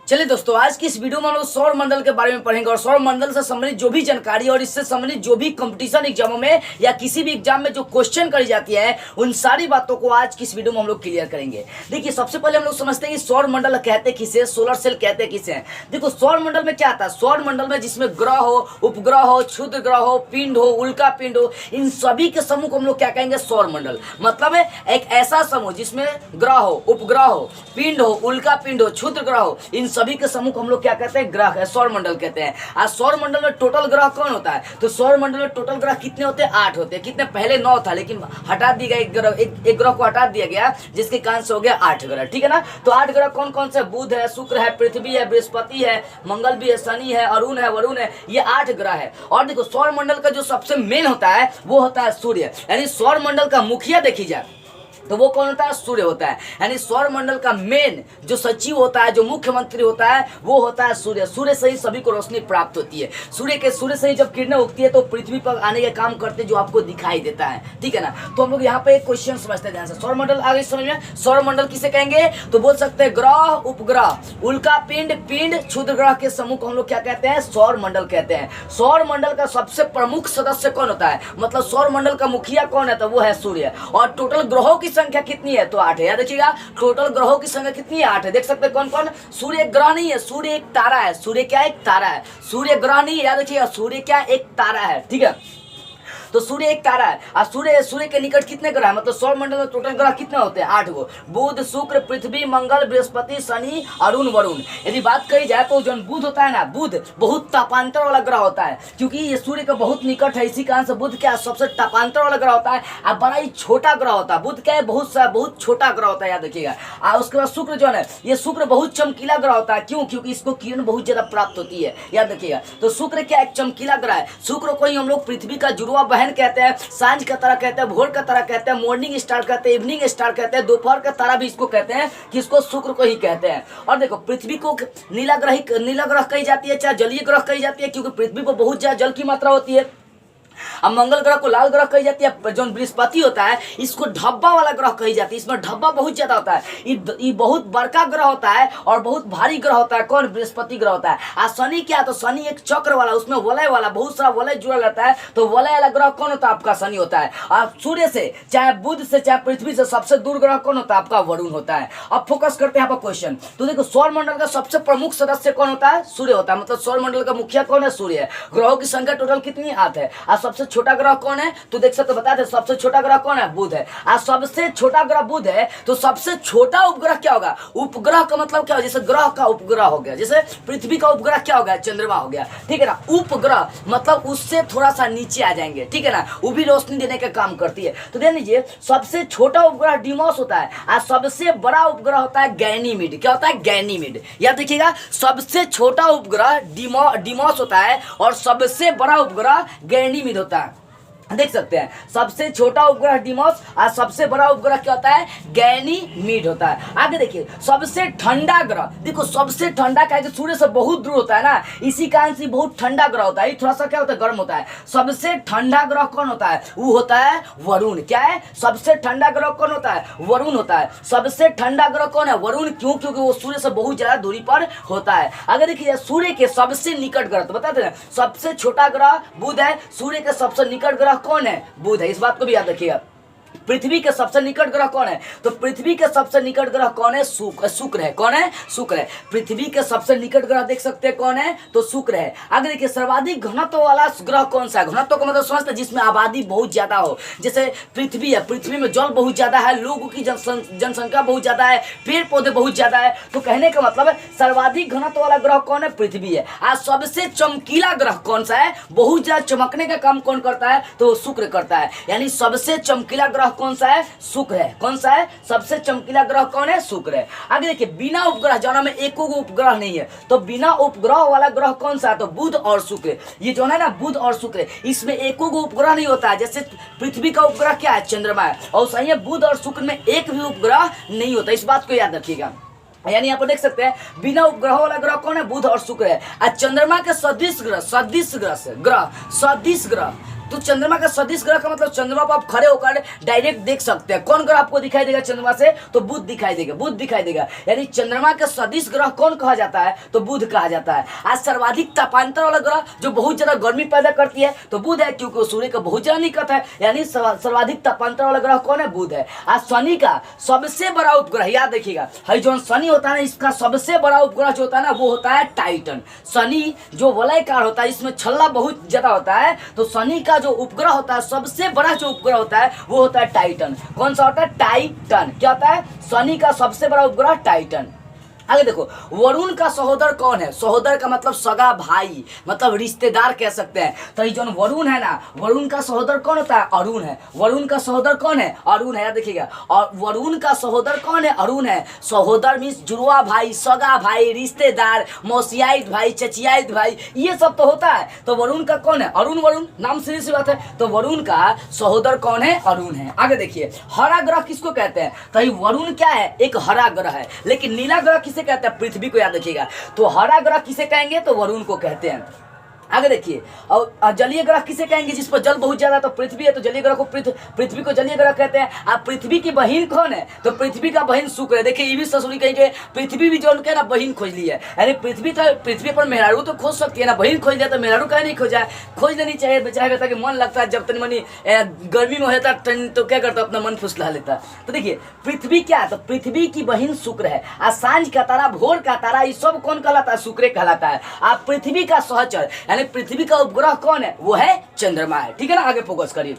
चलिए दोस्तों, आज की इस वीडियो में हम लोग सौर मंडल के बारे में पढ़ेंगे और सौर मंडल से संबंधित जो भी जानकारी और इससे संबंधित जो भी कंपटीशन एग्जामों में या किसी भी एग्जाम में जो क्वेश्चन करी जाती है उन सारी बातों को आज की इस वीडियो में हम लोग क्लियर करेंगे। देखिए, सबसे पहले हम लोग समझते हैं कि सौर मंडल कहते किसे, सोलर सेल कहते किसे हैं। देखो, सौर मंडल में क्या आता है? सौर मंडल में जिसमें ग्रह हो, उपग्रह हो, क्षुद्र ग्रह हो, पिंड हो, उल्का पिंड हो, इन सभी के समूह को हम लोग क्या कहेंगे? सौर मंडल। मतलब है एक ऐसा समूह जिसमें ग्रह हो, उपग्रह हो, पिंड हो, उल्का पिंड हो, क्षुद्र ग्रह हो, इन सभी के समूह को हम लोग क्या कहते हैं? ग्रह है, सौर मंडल कहते हैं। आज सौर मंडल में टोटल ग्रह कौन होता है? तो सौर मंडल में टोटल ग्रह कितने होते हैं? 8 होते हैं। कितने? पहले 9 था, लेकिन हटा दिया गया एक ग्रह को हटा दिया गया, जिसके कारण से हो गया 8 ग्रह। ठीक है ना? तो 8 ग्रह कौन कौन से? बुध है, शुक्र है, पृथ्वी है, बृहस्पति है, मंगल भी है, शनि है, अरुण है, वरुण है, ये 8 ग्रह है। और देखो, सौर मंडल का जो सबसे मेन होता है वो होता है सूर्य। यानी सौर मंडल का मुखिया देखी जाए तो वो कौन होता है? सूर्य होता है। यानी सौर मंडल का मेन जो सचिव होता है, जो मुख्यमंत्री होता है, वो होता है सूर्य। सूर्य से ही सभी को रोशनी प्राप्त होती है। सूर्य से ही जब किरणें उगती है तो पृथ्वी पर आने के काम करते जो आपको दिखाई देता है। ठीक है ना? तो हम लोग यहाँ पे एक क्वेश्चन समझते हैं ध्यान से। सौर मंडल आगे समझ में, सौर मंडल किसे कहेंगे? तो बोल सकते हैं ग्रह, उपग्रह, उल्का पिंड, क्षुद्र ग्रह के समूह को हम लोग क्या कहते हैं? सौर मंडल कहते हैं। सौर मंडल का सबसे प्रमुख सदस्य कौन होता है? मतलब सौर मंडल का मुखिया कौन है? तो वो है सूर्य। और टोटल ग्रहों की संख्या कितनी है? तो 8 है। याद रखिएगा, टोटल ग्रहों की संख्या कितनी है? 8 है। देख सकते हैं कौन कौन? सूर्य एक ग्रह नहीं है, सूर्य एक तारा है। सूर्य क्या? एक तारा है। सूर्य ग्रह नहीं है, याद रखिएगा, सूर्य क्या? एक तारा है। ठीक है? तो सूर्य एक तारा है और सूर्य के निकट कितने ग्रह है? मतलब सौर मंडल में टोटल ग्रह कितने होते हैं? 8 गो। बुध, शुक्र, पृथ्वी, मंगल, बृहस्पति, शनि, अरुण, वरुण। यदि बात कही जाए तो जो बुध होता है ना, बुध बहुत तापांतर वाला ग्रह होता है, क्योंकि ये सूर्य के बहुत निकट है। इसी कारण से बुध क्या? सबसे तापांतर वाला ग्रह होता है और बड़ा ही छोटा ग्रह होता है। बुध क्या है? बहुत छोटा ग्रह होता है, याद रखिएगा। और उसके बाद शुक्र जो है, ये शुक्र बहुत चमकीला ग्रह होता है। क्यों? क्योंकि इसको किरण बहुत ज्यादा प्राप्त होती है, याद रखिएगा। तो शुक्र क्या? एक चमकीला ग्रह है। शुक्र को ही हम लोग पृथ्वी का जुड़वा बहन कहते हैं, सांझ का तारा कहते हैं, भोर का तारा कहते हैं, मॉर्निंग स्टार कहते हैं, इवनिंग स्टार कहते हैं, दोपहर का तारा भी इसको कहते हैं, किसको? शुक्र को ही कहते हैं। और देखो, पृथ्वी को नीला ग्रह कही जाती है, चाहे जलीय ग्रह कही जाती है, क्योंकि पृथ्वी पर बहुत ज्यादा जल की मात्रा होती है। अब मंगल ग्रह को लाल ग्रह कही जाती है। जो बृहस्पति होता है इसको ढब्बा वाला ग्रह कही जाती है, इसमें ढब्बा बहुत ज्यादा होता है। ये बहुत बड़का ग्रह होता है और बहुत भारी ग्रह होता है। कौन? बृहस्पति ग्रह होता है। और शनि क्या? तो शनि एक चक्र वाला, उसमें वलय वाला, बहुत सारा वलय जुड़ा रहता है। तो वलय वाला ग्रह कौन होता है? आपका शनि होता है। और सूर्य से, चाहे बुध से, चाहे पृथ्वी से सबसे दूर ग्रह कौन होता है? आपका वरुण होता है। अब फोकस करते हैं यहाँ पर क्वेश्चन। तो देखो, सौर मंडल का सबसे प्रमुख सदस्य कौन होता है? सूर्य होता है। मतलब सौर मंडल का मुखिया कौन है? सूर्य है। ग्रहों की संख्या टोटल कितनी? 8 है। और सबसे छोटा ग्रह कौन है? तो देख सकते, बता दे, सबसे छोटा ग्रह कौन है? बुध है। आज सबसे छोटा ग्रह बुध है, तो सबसे छोटा उपग्रह क्या होगा? उपग्रह का मतलब क्या हो? जैसे ग्रह का उपग्रह हो गया, जैसे पृथ्वी का उपग्रह क्या हो गया? चंद्रमा हो गया। ठीक है ना? उपग्रह मतलब उससे थोड़ा सा नीचे आ जाएंगे। ठीक है ना? वो भी रोशनी देने का काम करती है। तो देख लीजिए, सबसे छोटा उपग्रह डिमोस होता है और सबसे बड़ा उपग्रह होता है गैनीमीड। क्या होता है? गैनीमीड। याद रखिएगा, सबसे छोटा उपग्रह डिमोस होता है और सबसे बड़ा उपग्रह गैनीमीड होता है। देख सकते हैं, सबसे छोटा उपग्रह डिमोस और सबसे बड़ा उपग्रह क्या होता है? गैनीमीड होता है। आगे देखिए, सबसे ठंडा ग्रह, देखो सबसे ठंडा क्या है? सूर्य से बहुत दूर होता है ना, इसी कारण से बहुत ठंडा ग्रह होता है। थोड़ा सा क्या होता है? गर्म होता है। सबसे ठंडा ग्रह कौन होता है? वो होता है वरुण। क्या है? सबसे ठंडा ग्रह कौन होता है? वरुण होता है। सबसे ठंडा ग्रह कौन है? वरुण। क्यों? क्योंकि वो सूर्य से बहुत ज्यादा दूरी पर होता है। अगर देखिए, सूर्य के सबसे निकट ग्रह, तो बताते हैं, सबसे छोटा ग्रह बुध है, सूर्य के सबसे निकट ग्रह कौन है? बुध है। इस बात को भी याद रखिएगा। पृथ्वी के सबसे निकट ग्रह कौन है? तो पृथ्वी के सबसे निकट ग्रह कौन है? शुक्र है। कौन है? शुक्र है। पृथ्वी के सबसे निकट ग्रह देख सकते हैं कौन है? तो शुक्र है। आगे देखिए, सर्वाधिक घनत्व वाला ग्रह कौन सा है? घनत्व का मतलब समझते हैं, जिसमें आबादी बहुत ज्यादा हो। जैसे पृथ्वी है, पृथ्वी में जल बहुत ज्यादा है, लोगों की जनसंख्या बहुत ज्यादा है, पेड़ पौधे बहुत ज्यादा है। तो कहने का मतलब है, सर्वाधिक घनत्व वाला ग्रह कौन है? पृथ्वी है। आज सबसे चमकीला ग्रह कौन सा है? बहुत ज्यादा चमकने का काम कौन करता है? तो शुक्र करता है। यानी सबसे चमकीला ग्रह कौन सा है? शुक्र है। कौन सा है? सबसे चमकीला ग्रह कौन है? शुक्र है। आगे देखिए, बिना उपग्रह, जाना में एको उपग्रह नहीं है, तो बिना उपग्रह वाला ग्रह कौन सा है? तो बुध और शुक्र। ये जो है ना, बुध और शुक्र, इसमें एको उपग्रह नहीं होता है। जैसे पृथ्वी का उपग्रह क्या है? चंद्रमा है। और सही है, बुध और शुक्र में एक भी उपग्रह नहीं होता। इस बात को याद रखिएगा। यानी यहाँ पर देख सकते हैं, बिना उपग्रह वाला ग्रह कौन है? बुध और शुक्र है। और चंद्रमा के सदृश ग्रह तो चंद्रमा का सदिश ग्रह का मतलब चंद्रमा पर आप खड़े होकर डायरेक्ट देख सकते हैं। कौन ग्रह आपको दिखाई देगा चंद्रमा से? तो बुध दिखाई देगा, बुध दिखाई देगा। यानी चंद्रमा का सदिश ग्रह कौन कहा जाता है? तो बुध कहा जाता है। आज सर्वाधिक तापांतर वाला ग्रह जो बहुत ज्यादा गर्मी पैदा करती है तो बुध है, क्योंकि वो सूर्य का बहुत ज्यादा निकट है। यानी सर्वाधिक तापांतर वाला ग्रह कौन है? बुध है। आज शनि का सबसे बड़ा उपग्रह, याद रखिएगा, जो शनि होता है ना, इसका सबसे बड़ा उपग्रह जो होता है ना वो होता है टाइटन। शनि जो वलयकार होता है, इसमें छल्ला बहुत ज्यादा होता है, तो शनि का जो उपग्रह होता है, सबसे बड़ा जो उपग्रह होता है वो होता है टाइटन। कौन सा होता है? टाइटन। क्या होता है? शनि का सबसे बड़ा उपग्रह टाइटन। आगे देखो, वरुण का सहोदर कौन है? सहोदर का मतलब सगा भाई, मतलब रिश्तेदार कह सकते हैं। तो ये जो वरुण है ना, वरुण का सहोदर कौन होता है? अरुण है। वरुण का सहोदर कौन है? अरुण है, याद देखिएगा। और वरुण का सहोदर कौन है? अरुण है। सहोदर मीन्स जुड़वा भाई, सगा भाई, रिश्तेदार, मौसियाइत भाई, चचियाइत भाई, ये सब तो होता है। तो वरुण का कौन है? अरुण। वरुण नाम सीधी सी बात है। तो वरुण का सहोदर कौन है? अरुण है। आगे देखिए, हरा ग्रह किसको कहते हैं? तो ये वरुण क्या है? एक हरा ग्रह है। लेकिन नीला ग्रह किसे कहते हैं? पृथ्वी को, याद रखिएगा। तो हरा ग्रह किसे कहेंगे? तो वरुण को कहते हैं। आगे देखिए, और जलीय ग्रह किसे कहेंगे? जिस पर जल बहुत ज्यादा, तो पृथ्वी है, तो जलीय ग्रह को पृथ्वी को जलीय ग्रह कहते हैं। अब पृथ्वी की बहन कौन है? तो पृथ्वी का बहन शुक्र है। देखिए ये भी ससुरी कहेंगे, पृथ्वी भी जो उनके ना बहन खोज ली है। यानी पृथ्वी पर मेहरारू तो खोज सकती है ना, बहन खोज दिया तो मेहरारू कहीं नहीं खोजा, खोज लेनी चाहिए। बेचारा ताकि मन लगता है जब तनी मनी गर्मी में होता तो क्या करता, अपना मन फुसला लेता। तो देखिए पृथ्वी क्या है? तो पृथ्वी की बहन शुक्र है। आज सांझ का तारा, भोर का तारा, ये सब कौन कहलाता है? शुक्र कहलाता है। आप पृथ्वी का सहचर यानी पृथ्वी का उपग्रह कौन है? वो है चंद्रमा है। ठीक है ना, आगे फोकस करिए।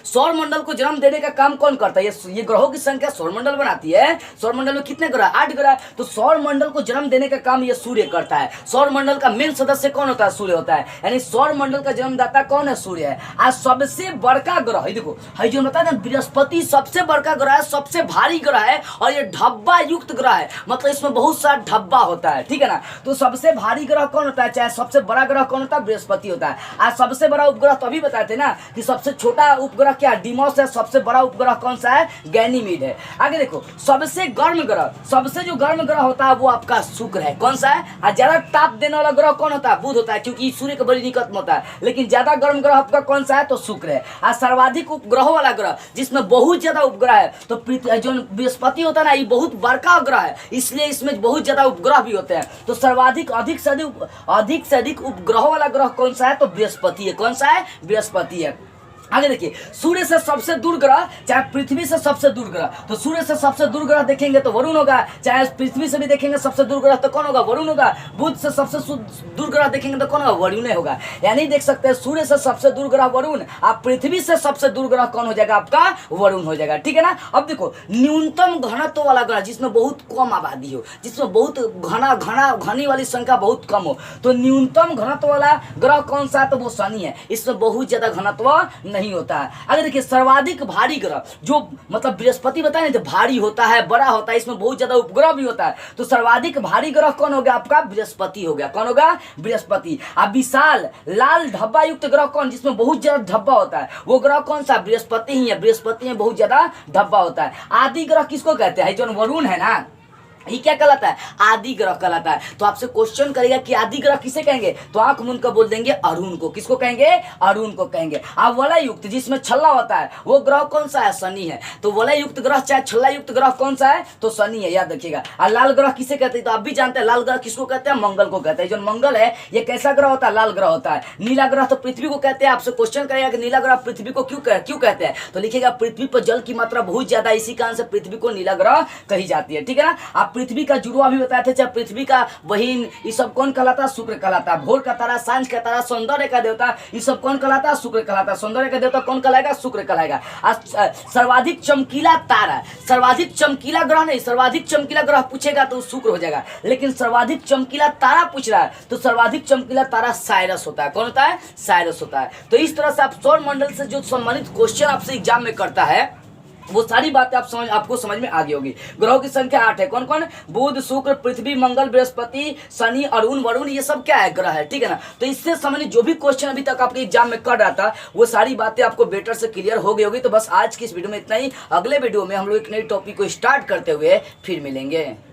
सौर मंडल को जन्म देने का काम कौन करता है? ये ग्रहों की संख्या सौर मंडल बनाती है। सौर मंडल में कितने ग्रह? 8 ग्रह। तो सौर मंडल को जन्म देने का काम ये सूर्य करता है। सौर मंडल का मेन सदस्य कौन होता है? सूर्य होता है। यानी सौर मंडल का जन्मदाता कौन है? सूर्य है। आज सबसे बड़का ग्रह देखो, जो बता दें, बृहस्पति सबसे बड़का ग्रह है, सबसे भारी ग्रह है, और ये ढब्बा युक्त ग्रह है, मतलब इसमें बहुत सारा ढब्बा होता है। ठीक है ना। तो सबसे भारी ग्रह कौन होता है? चाहे सबसे बड़ा ग्रह कौन होता है? बृहस्पति होता है। आज सबसे बड़ा उपग्रह तभी बताए थे ना कि सबसे छोटा उपग्रह क्या? डिमोस है। सबसे बड़ा उपग्रह कौन सा है? गैनीमीड है। आगे देखो, सबसे गर्म ग्रह, सबसे जो गर्म ग्रह होता है वो आपका शुक्र है। कौन सा है? और ज्यादा ताप देने वाला ग्रह कौन होता है? बुध होता है, क्योंकि सूर्य के बड़ी निकट में होता है। लेकिन ज्यादा गर्म ग्रह आपका कौन सा है? तो शुक्र है। और सर्वाधिक उपग्रहों वाला ग्रह जिसमें बहुत ज्यादा उपग्रह है, तो जो बृहस्पति होता है ना, ये बहुत बड़का ग्रह है, इसलिए इसमें बहुत ज्यादा उपग्रह भी होते हैं। तो सर्वाधिक अधिक से अधिक उपग्रहों वाला ग्रह कौन सा है? तो बृहस्पति है। कौन सा है? बृहस्पति है। आगे देखिए, सूर्य से सबसे दूर ग्रह, चाहे पृथ्वी से सबसे दूर ग्रह, तो सूर्य से सबसे दूर ग्रह देखेंगे तो वरुण होगा। चाहे पृथ्वी से भी देखेंगे सबसे दूर ग्रह तो कौन होगा? वरुण होगा। बुध से सबसे दूर ग्रह देखेंगे तो कौन होगा? वरुण होगा। यानी देख सकते हैं, सूर्य से सबसे दूर ग्रह वरुण, आप पृथ्वी से सबसे दूर ग्रह कौन हो जाएगा? आपका वरुण हो जाएगा। ठीक है ना। अब देखो, न्यूनतम घनत्व वाला ग्रह जिसमें बहुत कम आबादी हो, जिसमें बहुत घनी वाली संख्या बहुत कम हो, तो न्यूनतम घनत्व वाला ग्रह कौन सा है? तो वो शनि है। इसमें बहुत ज्यादा घनत्व नहीं होता है। अगर देखिए, सर्वाधिक भारी ग्रह जो मतलब बृहस्पति बताए ना, भारी होता है, बड़ा होता है, इसमें बहुत ज्यादा उपग्रह भी होता है, तो सर्वाधिक भारी ग्रह कौन हो गया? आपका बृहस्पति हो गया। कौन होगा? बृहस्पति। अब विशाल लाल धब्बा युक्त ग्रह कौन, जिसमें बहुत ज्यादा धब्बा होता है, वो ग्रह कौन सा? बृहस्पति ही है। बृहस्पति में बहुत ज्यादा धब्बा होता है। आदि ग्रह किसको कहते हैं? जो वरुण है ना, ये क्या कहलाता है? आदि ग्रह कहलाता है। तो आपसे क्वेश्चन करेगा कि आदि ग्रह किसे कहेंगे? तो आंख मूंद कर बोल देंगे अरुण को। किसको कहेंगे? अरुण को कहेंगे। अब वलय युक्त जिसमें छल्ला होता है वो ग्रह कौन सा है? शनि है। तो वलय युक्त ग्रह चाहे छल्ला युक्त ग्रह कौन सा है? तो शनि है, याद रखिएगा। और लाल ग्रह किसे कहते हैं? तो आप भी जानते हैं लाल ग्रह किसको कहते हैं? मंगल को कहते हैं। जो मंगल है ये कैसा ग्रह होता है? लाल ग्रह होता है। नीला ग्रह तो पृथ्वी को कहते हैं। आपसे क्वेश्चन करेगा कि नीला ग्रह पृथ्वी को क्यों कहते हैं? तो लिखिएगा, पृथ्वी पर जल की मात्रा बहुत ज्यादा, इसी कारण से पृथ्वी को नीला ग्रह कही जाती है। ठीक है ना। आप पृथ्वी का जुड़वा भी बताए थे, चाहे पृथ्वी का बहिन, ये सब कौन कहलाता है? शुक्र कहलाता है। भोर का तारा, सांझ का तारा, सौंदर्य का देवता, ये सब कौन कहलाता है? शुक्र कहलाता है। सौंदर्य का देवता कौन कहलाएगा? शुक्र कहलाएगा। सर्वाधिक चमकीला तारा, सर्वाधिक चमकीला ग्रह नहीं, सर्वाधिक चमकीला ग्रह पूछेगा तो शुक्र हो जाएगा। लेकिन सर्वाधिक चमकीला तारा पूछ रहा है तो सर्वाधिक चमकीला तारा साइरस होता है। कौन होता है? साइरस होता है। तो इस तरह से आप सौर मंडल से जो संबंधित क्वेश्चन आपसे एग्जाम में करता है वो सारी बातें आपको समझ में आ गई होगी। ग्रहों की संख्या 8 है। कौन कौन? बुध, शुक्र, पृथ्वी, मंगल, बृहस्पति, शनि, अरुण, वरुण, ये सब क्या है? ग्रह है। ठीक है ना। तो इससे संबंधित जो भी क्वेश्चन अभी तक आपके एग्जाम में कर रहा था वो सारी बातें आपको बेटर से क्लियर हो गई होगी। तो बस आज की इस वीडियो में इतना ही। अगले वीडियो में हम लोग एक नई टॉपिक को स्टार्ट करते हुए फिर मिलेंगे।